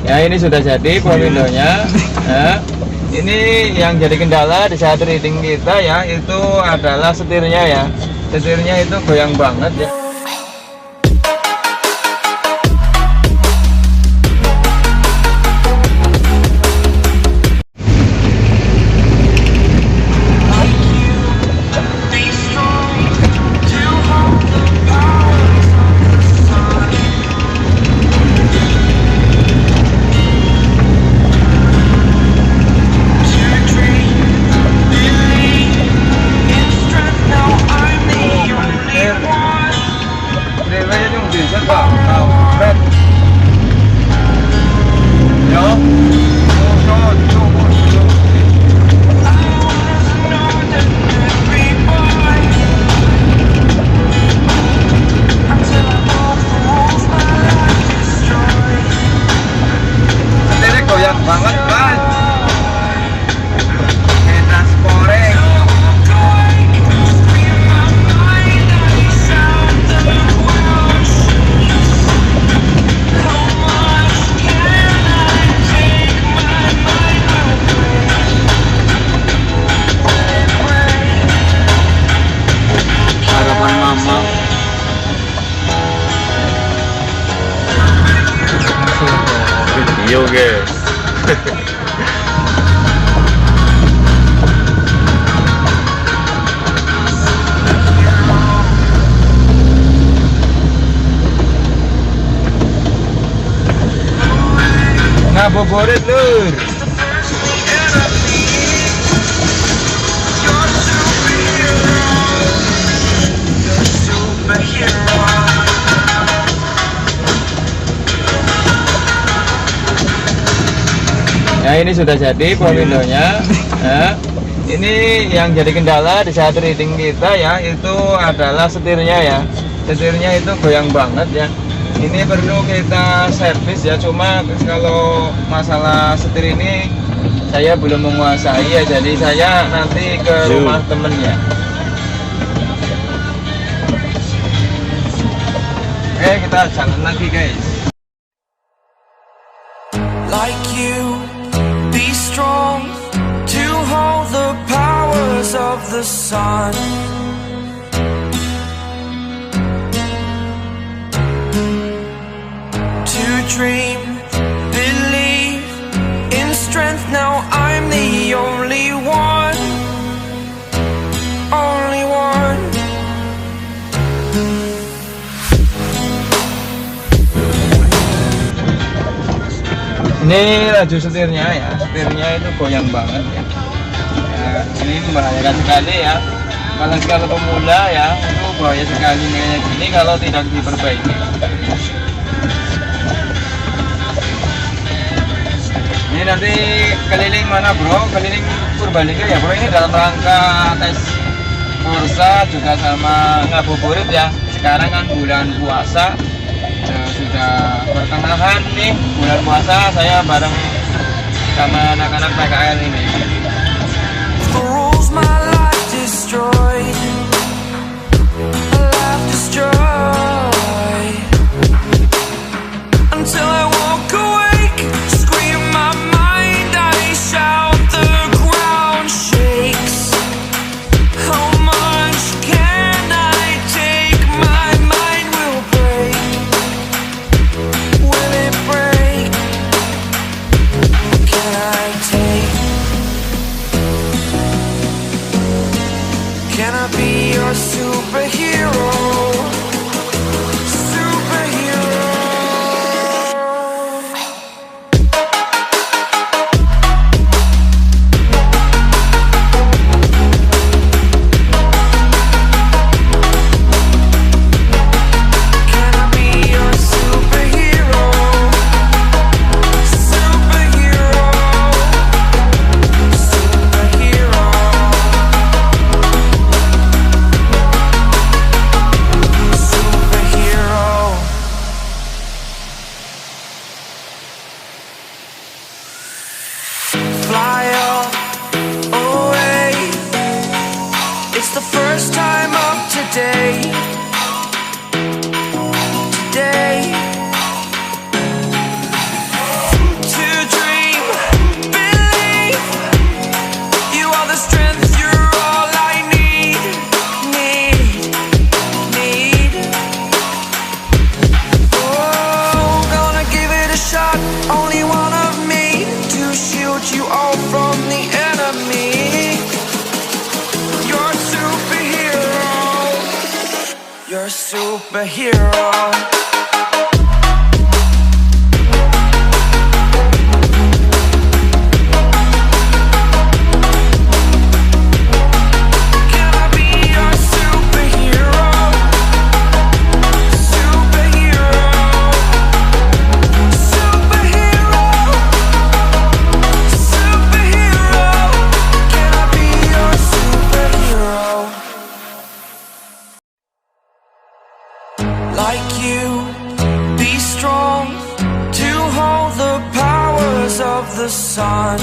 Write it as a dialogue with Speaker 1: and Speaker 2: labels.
Speaker 1: Ya, ini sudah jadi window-nya. Nah, ini yang jadi kendala di saat riding kita ya, itu adalah setirnya ya. Setirnya itu goyang banget ya.
Speaker 2: Yo guys.
Speaker 1: Ngabuburit lur. Ya, ini sudah jadi window-nya. Nah, ini yang jadi kendala di saat riding kita ya, itu adalah setirnya ya. Setirnya itu goyang banget ya. Ini perlu kita servis ya, cuma kalau masalah setir ini saya belum menguasai ya, jadi saya nanti ke rumah temennya. Oke, kita jalan lagi guys.
Speaker 3: Like you, be strong to hold the powers of the sun. To dream, believe in strength. Now I'm the only one, only one.
Speaker 1: Ini laju setirnya ya, setirnya itu goyang banget ya. Ya, ini membahayakan sekali ya. Kalau pemula ya, itu bahaya sekali kayak gini kalau tidak diperbaiki. Ini nanti keliling mana bro? Keliling Purbalingga ya bro. Ini dalam rangka tes forsa juga sama ngabuburit ya. Sekarang kan bulan puasa. Sudah pertengahan nih bulan puasa, saya bareng sama anak-anak PKL ini.
Speaker 3: Can I be your superhero? Superhero. Can I be your superhero? Superhero. Superhero. Fly away. It's the first time of today. Today. superhero? Can I be your superhero? Superhero. Superhero. Superhero. Can I be your superhero? Like you, be strong to hold the powers of the sun.